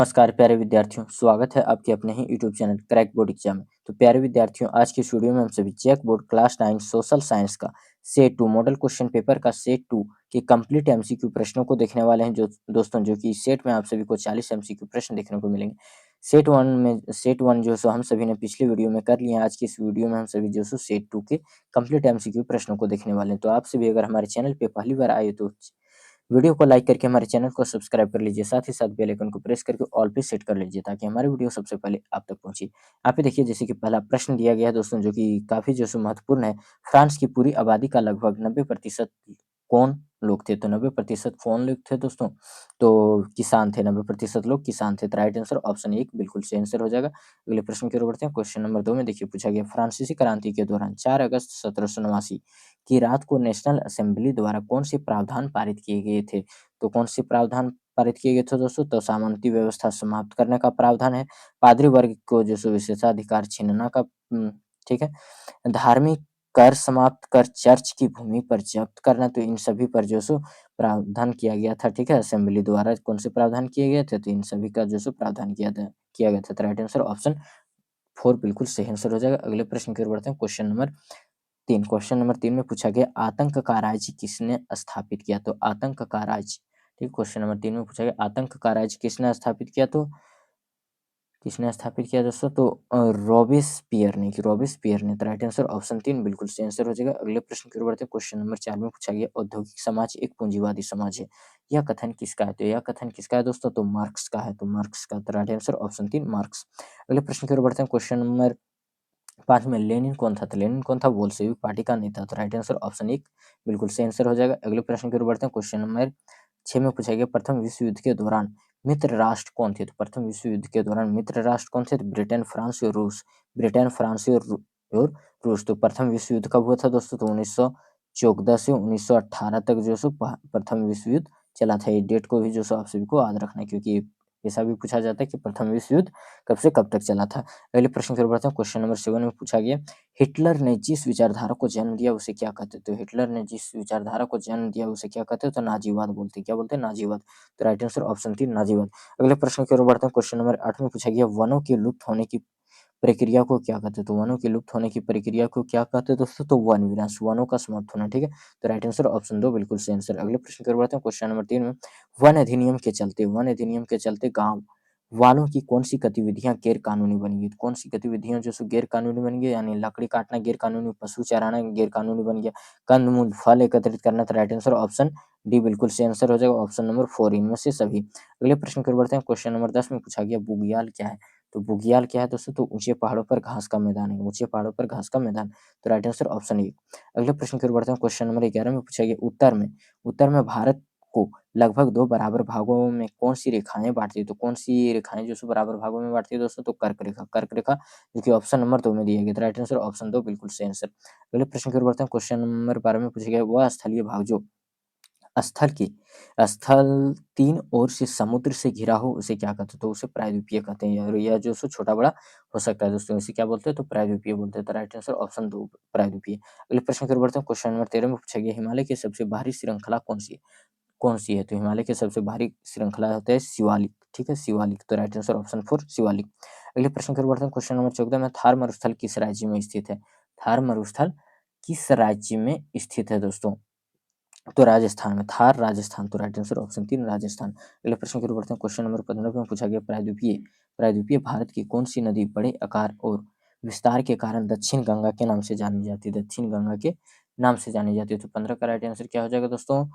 नमस्कार प्यारे विद्यार्थियों, स्वागत है आपके अपने ही YouTube channel crack board exam में। तो प्यारे विद्यार्थियों, आज की इस वीडियो में हम सभी check board class 9 social science का सेट 2 मॉडल क्वेश्चन पेपर का सेट 2 के कंप्लीट एमसीक्यू प्रश्नों को देखने वाले हैं। जो दोस्तों, जो कि सेट में आप सभी को 40 एमसीक्यू प्रश्न देखने को मिलेंगे। सेट 1 जो सो हम सभी ने पिछली वीडियो में कर लिए हैं। आज की इस वीडियो में हम सभी जो सो सेट 2 के कंप्लीट एमसीक्यू प्रश्नों को देखने वाले हैं। तो आप सभी अगर हमारे चैनल पे पहली बार आए तो वीडियो को लाइक करके हमारे चैनल को सब्सक्राइब कर लीजिए, साथ ही साथ बेल आइकन को प्रेस करके ऑल पे सेट कर लीजिए ताकि हमारी वीडियो सबसे पहले आप तक पहुंचे। यहाँ पे देखिए, जैसे कि पहला प्रश्न दिया गया है दोस्तों, जो कि काफी जो सो महत्वपूर्ण है। फ्रांस की पूरी आबादी का लगभग 90% कौन लोग थे? तो 90% कौन लोग थे दोस्तों? तो किसान थे। 90% लोग किसान थे। तो राइट आंसर ऑप्शन 1 बिल्कुल सही आंसर हो जाएगा। अगले प्रश्न की ओर बढ़ते हैं। क्वेश्चन नंबर 2 में देखिए पूछा गया, फ्रांसीसी क्रांति के दौरान 4 अगस्त 1789 की रात को नेशनल असेंबली द्वारा कौन से प्रावधान पारित किए गए थे? तो कौन से प्रावधान पारित किए गए थे दोस्तों? तो सामंती व्यवस्था समाप्त करने का प्रावधान है, पादरी वर्ग को जो सो विशेषाधिकार छीनना का ठीक है, धार्मिक कर समाप्त कर चर्च की भूमि पर जब्त करना। तो इन सभी पर जो सो प्रावधान किया गया था, ठीक है, असेंबली द्वारा कौन से प्रावधान किए गए थे? तो इन सभी का जो सो प्रावधान किया गया था। तो राइट आंसर ऑप्शन 4 बिल्कुल सही आंसर हो जाएगा। अगले प्रश्न की ओर बढ़ते हैं। क्वेश्चन नंबर 3 में पूछा गया, आतंक का राज्य किसने स्थापित किया? तो आतंक का राज्य, ठीक, क्वेश्चन नंबर 3 में पूछा गया, आतंक का राज्य किसने स्थापित किया? तो किसने स्थापित किया दोस्तों? तो रॉबेस्पियर ने। तो राइट आंसर ऑप्शन 3 बिल्कुल सही आंसर हो जाएगा। अगले प्रश्न की ओर बढ़ते हैं। क्वेश्चन नंबर 4 में पूछा गया, औद्योगिक समाज एक पूंजीवादी समाज है, यह कथन किसका है? तो यह कथन किसका है दोस्तों? तो मार्क्स का है। तो मार्क्स का। तो राइट आंसर ऑप्शन 3 मार्क्स। अगले प्रश्न की ओर बढ़ते हैं। क्वेश्चन नंबर 5 में लेनिन कौन था? तो लेनिन कौन था? बोल्शेविक पार्टी का नेता। तो राइट आंसर ऑप्शन 1 बिल्कुल सही आंसर हो जाएगा। अगले प्रश्न की ओर बढ़ते हैं। क्वेश्चन नंबर 6 में पूछा गया, प्रथम विश्व युद्ध के दौरान मित्र राष्ट्र कौन थे? तो प्रथम विश्व युद्ध के दौरान मित्र राष्ट्र कौन थे? तो ब्रिटेन, फ्रांस और रूस। ब्रिटेन, फ्रांस और रूस। तो प्रथम विश्व युद्ध कब हुआ था दोस्तों? तो 1914 से 1918 तक जो सो प्रथम विश्व युद्ध चला था। ये डेट को भी जो सो आप सभी को याद रखना है, क्योंकि ऐसा भी पूछा जाता है कि प्रथम विश्व युद्ध कब से कब तक चला था। अगले प्रश्न की ओर बढ़ते हैं। क्वेश्चन नंबर 7 में पूछा गया, हिटलर ने जिस विचारधारा को जन्म दिया उसे क्या कहते हैं? तो हिटलर ने जिस विचारधारा को जन्म दिया उसे क्या कहते हैं? तो नाजीवाद बोलते हैं। क्या बोलते हैं? नाजीवाद। तो राइट आंसर ऑप्शन 3 नाजीवाद। अगले प्रश्न की ओर बढ़ते हैं। क्वेश्चन नंबर 8 में पूछा गया, वनों के लुप्त होने की प्रक्रिया को क्या कहते हैं? तो वनों के लुप्त होने की प्रक्रिया को क्या कहते हैं दोस्तों? तो वन विनाश, वनों का समाप्त होना, ठीक है। तो राइट आंसर ऑप्शन 2 बिल्कुल सही आंसर। अगले प्रश्न की ओर बढ़ते हैं। क्वेश्चन नंबर 3 में, वन अधिनियम के चलते गांव वालों की कौन सी गतिविधियां गैर कानूनी बन गई? कौन सी गतिविधियां जो सो गैर कानूनी बन गई? यानी लकड़ी काटना गैर कानूनी, पशु चराना गैर कानूनी बन गया, कंद मूल फल एकत्रित करना। तो राइट आंसर ऑप्शन डी बिल्कुल सही आंसर हो जाएगा। ऑप्शन नंबर 4 इनमें से सभी। अगले प्रश्न की ओर बढ़ते हैं। क्वेश्चन नंबर 10 में पूछा गया, बुग्याल क्या है? तो बुग्याल क्या है दोस्तों? तो ऊंचे पहाड़ों पर घास का मैदान है। ऊंचे पहाड़ों पर घास का मैदान। तो राइट आंसर ऑप्शन ए। अगले प्रश्न की ओर बढ़ते हैं। क्वेश्चन नंबर 11 में पूछा गया, उत्तर में भारत को लगभग 2 बराबर भागों में कौन सी रेखाएं बांटती है? तो कौन सी रेखाएं जो सो बराबर भागों में बांटती है दोस्तों? तो कर्क रेखा, जो कि ऑप्शन नंबर 2 में दिया गया। तो राइट आंसर ऑप्शन 2 बिल्कुल सही आंसर। अगले प्रश्न की ओर बढ़ते हैं। क्वेश्चन नंबर 12 में पूछा गया, वह स्थलीय भाग जो स्थल की स्थल 3 ओर से समुद्र से घिरा हो उसे क्या कहते हैं? तो उसे प्रायद्वीपीय कहते हैं। और यह जो सो छोटा बड़ा हो सकता है दोस्तों, इसे क्या बोलते हैं? तो प्रायद्वीपीय बोलते हैं। तो राइट आंसर ऑप्शन 2 प्रायद्वीपीय। अगले प्रश्न की ओर बढ़ते हैं। क्वेश्चन नंबर 13 में पूछा गया, हिमालय की सबसे बाहरी श्रृंखला कौन सी है? तो हिमालय की सबसे भारी श्रृंखला होता है शिवालिक, ठीक है, शिवालिक। तो राइट आंसर ऑप्शन 4 शिवालिक। अगले प्रश्न की ओर बढ़ते हैं। क्वेश्चन नंबर 14 में, थार मरुस्थल किस राज्य में स्थित है? थार मरुस्थल किस राज्य में स्थित है दोस्तों? तो राजस्थान में, थार राजस्थान। तो राइट आंसर ऑप्शन 3 राजस्थान। अगले प्रश्न की ओर बढ़ते हैं। क्वेश्चन नंबर 15 में पूछा गया, प्रायद्वीपीय प्रायद्वीपीय भारत की कौन सी नदी बड़े आकार और विस्तार के कारण दक्षिण गंगा के नाम से जानी जाती है? दक्षिण गंगा के नाम से जानी जाती है। तो 15 का राइट आंसर क्या हो जाएगा दोस्तों?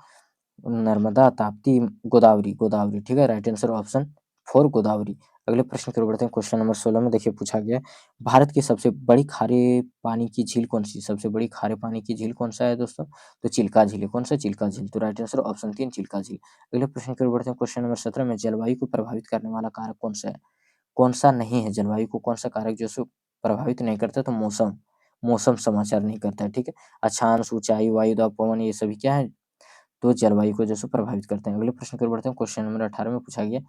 नर्मदा, ताप्ती, गोदावरी, गोदावरी, ठीक है। Right answer option 4 Godavari. अगले प्रश्न की ओर बढ़ते हैं। क्वेश्चन नंबर 16 में देखिए पूछा गया, भारत की सबसे बड़ी खारे पानी की झील कौन सी? सबसे बड़ी खारे पानी की झील कौन सा है दोस्तों? तो चिल्का झील है। कौन सा? चिल्का झील। तो राइट आंसर ऑप्शन 3 चिल्का झील। अगले प्रश्न की ओर बढ़ते हैं। क्वेश्चन नंबर 17 में, जलवायु को प्रभावित करने वाला कारक कौन सा है? कौन सा नहीं है? जलवायु को कौन सा कारक जो सो प्रभावित नहीं करता? तो मौसम, मौसम समाचार नहीं करता है, ठीक है। अक्षांश, ऊंचाई, वायु दाब, पवन, ये सभी क्या है? तो जलवायु को जो सो प्रभावित करते हैं। अगले प्रश्न की ओर बढ़ते हैं। क्वेश्चन नंबर 18 में पूछा गया,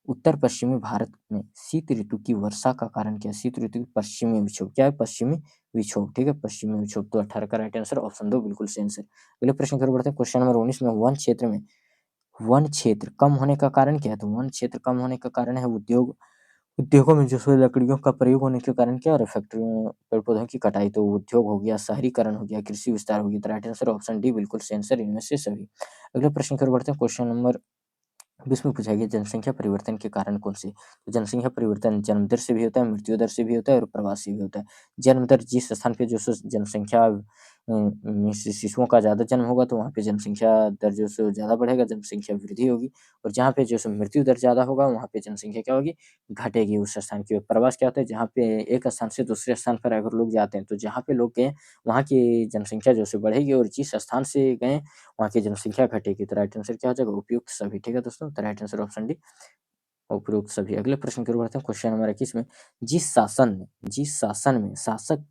उत्तर पश्चिमी भारत में शीत ऋतु की वर्षा का कारण क्या है? शीत ऋतु की पश्चिमी विक्षोभ, क्या है? पश्चिमी विक्षोभ, ठीक है, पश्चिमी विक्षोभ। तो 18 का राइट आंसर ऑप्शन 2 बिल्कुल सही आंसर। अगले प्रश्न की ओर बढ़ते हैं। क्वेश्चन नंबर 19 में, वन क्षेत्र में वन क्षेत्र कम होने का कारण क्या है? तो वन क्षेत्र कम होने का कारण है उद्योग। उद्योगों में जो सो लकड़ियों का प्रयोग होने के कारण क्या हो रहा है? फैक्ट्रियों पेड़-पौधों की कटाई, तो उद्योग हो गया, शहरीकरण हो गया, कृषि विस्तार हो गया। तो राइट आंसर ऑप्शन डी बिल्कुल सही आंसर इनमें से सभी। अगले प्रश्न की ओर बढ़ते हैं। क्वेश्चन नंबर 20 में पूछा गया जनसंख्या परिवर्तन के कारण कौन से? तो जनसंख्या परिवर्तन जन्म दर से भी होता है, मृत्यु दर से भी होता है और प्रवास से भी होता है। जन्म दर जिस स्थान पे जो सो जनसंख्या में शिशुओं का ज़्यादा जन्म होगा तो वहाँ पे जनसंख्या दर जो सो ज़्यादा बढ़ेगा, जनसंख्या वृद्धि होगी। और जहाँ पे जो सो मृत्यु दर ज़्यादा होगा वहाँ पे जनसंख्या क्या होगी? घटेगी उस स्थान की। और प्रवास क्या होता है? जहाँ पे एक स्थान से दूसरे स्थान पर अगर लोग जाते हैं तो जहाँ पे लोग गए वहाँ की जनसंख्या जो सो बढ़ेगी और जिस स्थान से गए वहाँ की जनसंख्या घटेगी। तो राइट आंसर क्या हो जाएगा? उपयुक्त सभी। ठीक है दोस्तों? तो राइट आंसर ऑप्शन डी उपयुक्त सभी। अगले प्रश्न की ओर बढ़ते हैं। क्वेश्चन नंबर 21 में जिस शासन में शासक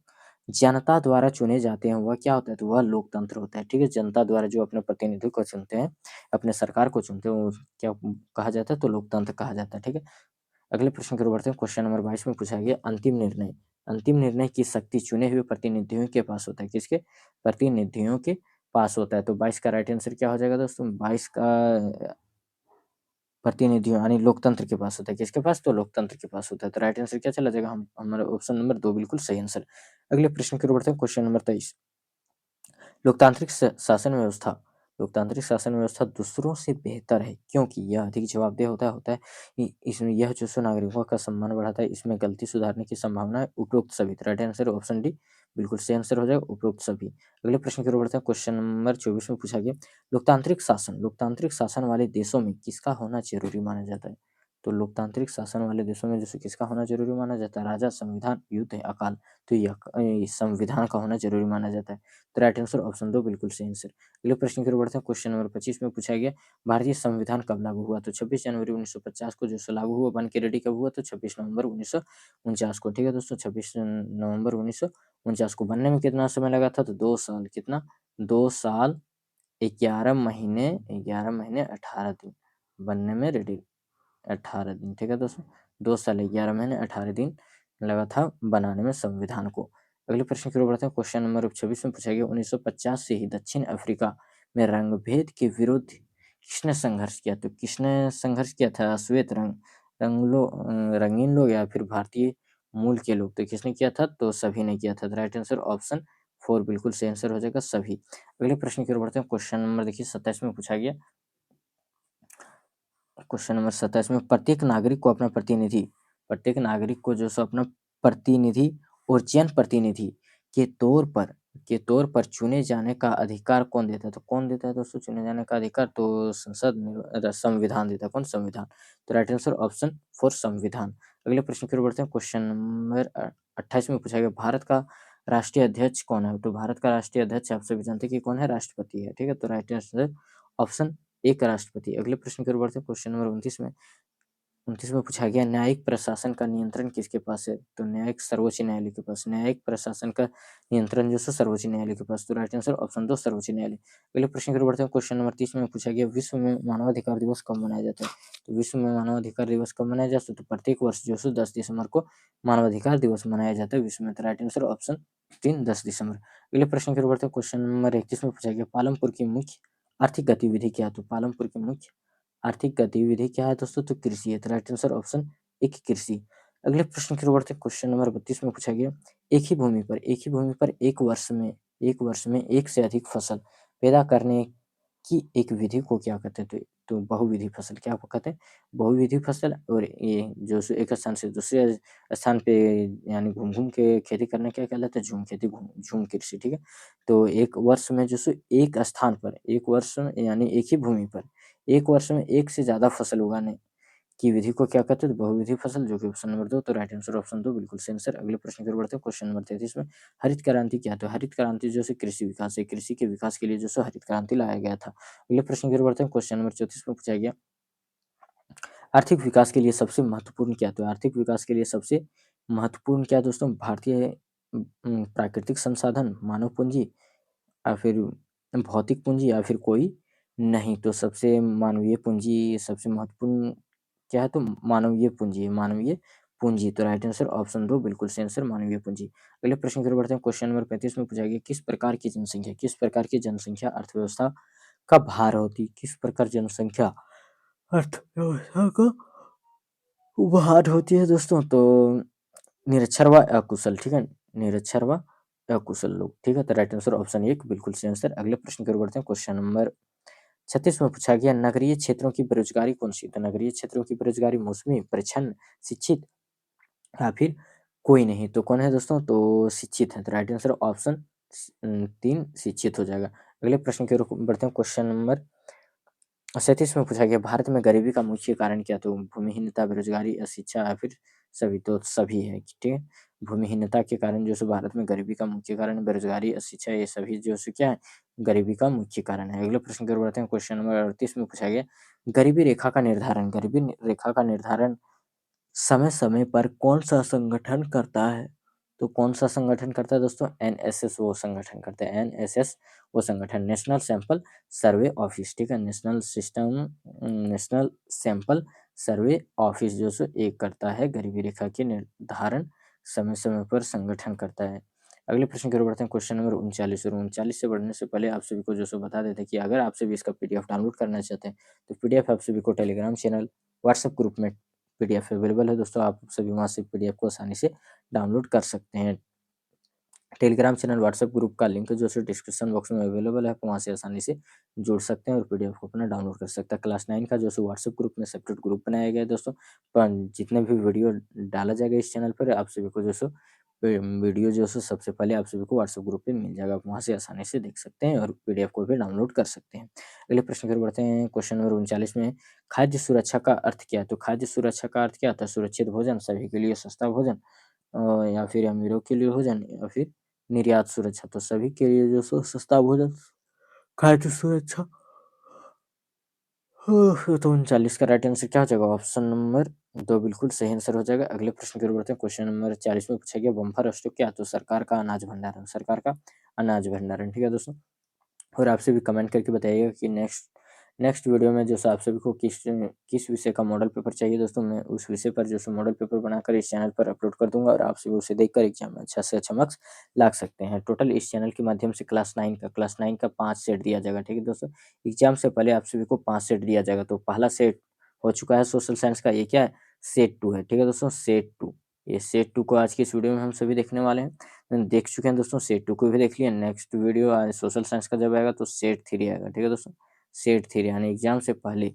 जनता द्वारा चुने जाते हैं वह क्या होता है? तो वह लोकतंत्र होता है। ठीक है? जनता द्वारा जो अपने प्रतिनिधि को चुनते हैं, अपने सरकार को चुनते हैं वो क्या कहा जाता है? तो लोकतंत्र कहा जाता है। ठीक है? अगले प्रश्न की ओर बढ़ते हैं। क्वेश्चन नंबर 22 में पूछा गया अंतिम निर्णय की शक्ति चुने हुए प्रतिनिधियों के पास होता है। किसके? प्रतिनिधियों के पास होता है। तो 22 का राइट आंसर क्या हो जाएगा दोस्तों? 22 का प्रतिनिधियों यानी लोकतंत्र के पास होता है। किसके पास? तो लोकतंत्र के पास होता है। तो राइट आंसर क्या चला जाएगा? हम हमारा ऑप्शन नंबर 2 बिल्कुल सही आंसर। अगले प्रश्न की ओर बढ़ते हैं। क्वेश्चन नंबर 23 लोकतांत्रिक शासन व्यवस्था लोकतांत्रिक शासन व्यवस्था दूसरों से बेहतर है क्योंकि यह अधिक जवाबदेह होता है इसमें यह जो सो नागरिकों का सम्मान बढ़ाता है, इसमें गलती सुधारने की संभावना है। उपरोक्त सभी। तो राइट आंसर ऑप्शन डी बिल्कुल सही आंसर हो जाएगा, उपरोक्त सभी। अगले प्रश्न की ओर बढ़ते हैं। क्वेश्चन नंबर 24 में पूछा गया लोकतांत्रिक शासन वाले देशों में किसका होना जरूरी माना जाता है? तो लोकतांत्रिक शासन वाले देशों में जैसे किसका होना जरूरी माना जाता है? राजा, संविधान, युद्ध, अकाल। तो यह संविधान का होना जरूरी माना जाता है। तो राइट आंसर ऑप्शन 2 बिल्कुल सही आंसर। अगले प्रश्न की ओर बढ़ते हैं। क्वेश्चन नंबर 25 में पूछा गया भारतीय संविधान कब लागू हुआ? तो 26 जनवरी 1950 को जो सो लागू हुआ। बन के रेडी कब हुआ? तो 26 नवंबर 1949 को। ठीक है दोस्तों? 26 नवंबर 1949 को। बनने में कितना समय लगा था? तो 2 साल। कितना? 2 साल 11 महीने 18 दिन बनने में रेडी। 18 दिन। ठीक है दोस्तों? 2 साल 11 महीने 18 दिन लगा था बनाने में संविधान को। अगले प्रश्न की ओर बढ़ते हैं। क्वेश्चन नंबर 26 में पूछा गया 1950 से ही दक्षिण अफ्रीका में रंगभेद के विरुद्ध किसने संघर्ष किया? तो किसने संघर्ष किया था? श्वेत रंगीन लोग या फिर भारतीय मूल के लोग? तो किसने किया था? तो सभी ने किया था। तो राइट आंसर ऑप्शन 4 बिल्कुल सही आंसर हो जाएगा, सभी। अगले प्रश्न की ओर बढ़ते हैं। क्वेश्चन नंबर देखिए 27 में पूछा गया क्वेश्चन नंबर 27 में प्रत्येक नागरिक को जो सो अपना प्रतिनिधि और जनप्रतिनिधि के तौर पर चुने जाने का अधिकार कौन देता है? तो कौन देता है दोस्तों चुने जाने का अधिकार? तो संविधान देता है। कौन? संविधान। तो राइट आंसर ऑप्शन 4 संविधान। अगले प्रश्न की ओर बढ़ते हैं। क्वेश्चन नंबर 28 में पूछा गया भारत का राष्ट्रीय अध्यक्ष कौन है? तो भारत का राष्ट्रीय अध्यक्ष आप सभी जानते हैं कि कौन है? राष्ट्रपति है। ठीक है? तो राइट आंसर ऑप्शन एक राष्ट्रपति। अगले प्रश्न की ओर बढ़ते हैं। क्वेश्चन नंबर 29 में पूछा गया न्यायिक प्रशासन का नियंत्रण किसके पास है? तो न्यायिक सर्वोच्च न्यायालय के पास। न्यायिक प्रशासन का नियंत्रण जो है सर्वोच्च न्यायालय के पास। तो राइट आंसर ऑप्शन 2 सर्वोच्च न्यायालय। अगले प्रश्न की ओर बढ़ते हैं। क्वेश्चन नंबर 30 में पूछा गया विश्व में मानवाधिकार दिवस कब मनाया जाता है? तो विश्व में मानवाधिकार दिवस कब मनाया जाता है? तो प्रत्येक वर्ष जो है 10 दिसंबर को मानवाधिकार दिवस मनाया जाता है विश्व में। तो राइट आंसर ऑप्शन 3 10 दिसंबर। अगले प्रश्न की ओर बढ़ते हैं। क्वेश्चन नंबर 31 में पूछा गया पालमपुर की मुख्य आर्थिक गतिविधि क्या है? तो पालमपुर की मुख्य आर्थिक गतिविधि क्या है दोस्तों? तो कृषि है। तो राइट आंसर ऑप्शन एक कृषि। अगले प्रश्न की ओर बढ़ते हैं। क्वेश्चन नंबर 32 में पूछा गया एक ही भूमि पर एक वर्ष में एक से अधिक फसल पैदा करने की एक विधि को क्या कहते हैं? तो बहुविधि फसल। क्या को कहते हैं? बहुविधि फसल। और ये जो सो एक स्थान से दूसरे स्थान पे यानी घूम-घूम के खेती करना क्या कहलाता है? झूम खेती, झूम कृषि। ठीक है? तो एक वर्ष में जो सो एक स्थान पर एक वर्ष में यानी एक ही भूमि पर एक वर्ष में एक से ज़्यादा फसल उगाने की विधि को क्या कहते हैं? तो बहुविधि फसल, जो कि ऑप्शन नंबर 2। तो राइट आंसर ऑप्शन 2 बिल्कुल सही आंसर। अगले प्रश्न की ओर बढ़ते हैं। क्वेश्चन नंबर 33 में हरित क्रांति क्या है? तो हरित क्रांति जो है कृषि विकास है। कृषि के विकास के लिए जो सो हरित क्रांति लाया गया था। अगले प्रश्न की ओर बढ़ते हैं। क्वेश्चन नंबर 34 में पूछा गया आर्थिक विकास के लिए सबसे महत्वपूर्ण क्या है? तो आर्थिक विकास के लिए सबसे महत्वपूर्ण क्या है दोस्तों? भारतीय प्राकृतिक संसाधन, मानव पूँजी या फिर भौतिक पूँजी या फिर कोई नहीं। तो सबसे मानवीय पूँजी सबसे महत्वपूर्ण क्या है? तो मानवीय पूँजी है, मानवीय पूँजी। तो राइट आंसर ऑप्शन 2 बिल्कुल सही आंसर मानवीय पूँजी। अगले प्रश्न की ओर बढ़ते हैं। क्वेश्चन नंबर 35 में पूछा गया किस प्रकार की जनसंख्या अर्थव्यवस्था का भार होती, किस प्रकार जनसंख्या अर्थव्यवस्था का भार होती है दोस्तों? तो निरक्षर व अकुशल, ठीक है? निरक्षर व अकुशल लोग, ठीक है? तो राइट आंसर ऑप्शन 1 बिल्कुल सही आंसर। अगले प्रश्न की ओर बढ़ते हैं। क्वेश्चन नंबर 36 में पूछा गया नगरीय क्षेत्रों की बेरोजगारी कौन-सी है? तो नगरीय क्षेत्रों की बेरोजगारी मौसमी, परिच्छन्न, शिक्षित या फिर कोई नहीं। तो कौन है दोस्तों? तो शिक्षित है। तो राइट आंसर ऑप्शन 3 शिक्षित हो जाएगा। अगले प्रश्न की ओर बढ़ते हैं। क्वेश्चन नंबर 37 में पूछा गया भारत में गरीबी का मुख्य कारण क्या? तो भूमिहीनता, बेरोजगारी, अशिक्षा या फिर सभी? तो सभी है, ठीक है? भूमिहीनता के कारण जो सो भारत में गरीबी का मुख्य कारण बेरोजगारी, अशिक्षा ये सभी जो सो क्या है? गरीबी का मुख्य कारण है। अगले प्रश्न की ओर बढ़ते हैं। क्वेश्चन नंबर 38 में पूछा गया गरीबी रेखा का निर्धारण समय-समय पर कौन-सा संगठन करता है? तो कौन-सा संगठन करता है दोस्तों? एनएसएस वो संगठन करता है। एनएसएस वो संगठन नेशनल सैंपल सर्वे ऑफिस, ठीक है? नेशनल सैंपल सर्वे ऑफिस जो सो एक करता है गरीबी रेखा के निर्धारण समय-समय पर संगठन करता है। अगले प्रश्न की ओर बढ़ते हैं। क्वेश्चन नंबर 39 और 39 से बढ़ने से पहले आप सभी को जो सो बता देते हैं कि अगर आप सभी इसका पीडीएफ डाउनलोड करना चाहते हैं, तो पीडीएफ आप सभी को टेलीग्राम चैनल, व्हाट्सएप ग्रुप में पीडीएफ अवेलेबल है दोस्तों, आप सभी वहाँ से पीडीएफ को आसानी से डाउनलोड कर सकते हैं। टेलीग्राम चैनल, व्हाट्सएप ग्रुप का लिंक जो है डिस्क्रिप्शन बॉक्स में अवेलेबल है, आप वहाँ से आसानी से जुड़ सकते हैं और पीडीएफ को अपना डाउनलोड कर सकते हैं। क्लास 9 का जो है व्हाट्सएप ग्रुप में सेपरेट ग्रुप बनाया गया है दोस्तों। पर जितने भी वीडियो डाला जाएगा इस चैनल पर आप सभी को जो सो वीडियो जो है सबसे पहले आप सभी को व्हाट्सएप ग्रुप पे मिल जाएगा, आप वहाँ से आसानी से देख सकते हैं और पीडीएफ को भी डाउनलोड कर सकते हैं। अगले प्रश्न की ओर बढ़ते हैं। क्वेश्चन नंबर 39 में खाद्य सुरक्षा का अर्थ क्या है? तो खाद्य सुरक्षा का अर्थ क्या होता है? सुरक्षित भोजन, सभी के लिए सस्ता भोजन या फिर अमीरों के लिए भोजन या फिर निर्यात सुरक्षा। तो सभी के लिए जो सो सस्ता भोजन, खाद्य सुरक्षा। तो 39 का राइट आंसर क्या हो जाएगा? ऑप्शन नंबर 2 बिल्कुल सही आंसर हो जाएगा। अगले प्रश्न की ओर बढ़ते हैं। क्वेश्चन नंबर 40 में पूछा गया बम्पर स्टॉक क्या है? तो सरकार का अनाज भंडारण, सरकार का अनाज भंडारण, ठीक है दोस्तों? और आप सभी कमेंट करके बताइएगा कि नेक्स्ट नेक्स्ट वीडियो में जो सो आप सभी को किस विषय का मॉडल पेपर चाहिए दोस्तों, मैं उस विषय पर जो सो मॉडल पेपर बनाकर इस चैनल पर अपलोड कर दूंगा और आप सभी उसे देखकर एग्जाम में अच्छा से अच्छा मार्क्स ला सकते हैं। टोटल इस चैनल के माध्यम से क्लास 9 का 5 सेट दिया जाएगा, ठीक है दोस्तों? एग्जाम से पहले आप सभी को 5 सेट दिया जाएगा। तो पहला सेट हो चुका है सोशल साइंस का, ये क्या है? सेट 2 है, ठीक है दोस्तों? सेट 2, ये सेट 2 को आज की इस वीडियो में हम सभी देखने वाले हैं। देख चुके हैं दोस्तों, सेट 2 को भी देख लिया। नेक्स्ट वीडियो सोशल साइंस का जब आएगा तो सेट 3 आएगा, ठीक है दोस्तों? सेट 3 यानी एग्जाम से पहले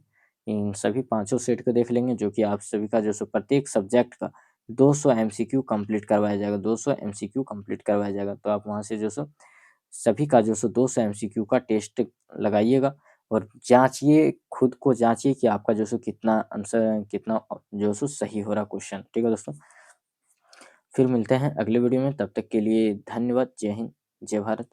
इन सभी पाँचों सेट को देख लेंगे, जो कि आप सभी का जो सो प्रत्येक सब्जेक्ट का 200 एमसीक्यू कंप्लीट करवाया जाएगा, 200 एमसीक्यू कंप्लीट करवाया जाएगा। तो आप वहाँ से जो सो सभी का जो सो 200 एमसीक्यू का टेस्ट लगाइएगा और जाँचिए, खुद को जाँचिए कि आपका जो सो कितना आंसर, कितना जो सो सही हो रहा क्वेश्चन, ठीक है दोस्तों? फिर मिलते हैं अगले वीडियो में, तब तक के लिए धन्यवाद। जय हिंद, जय भारत।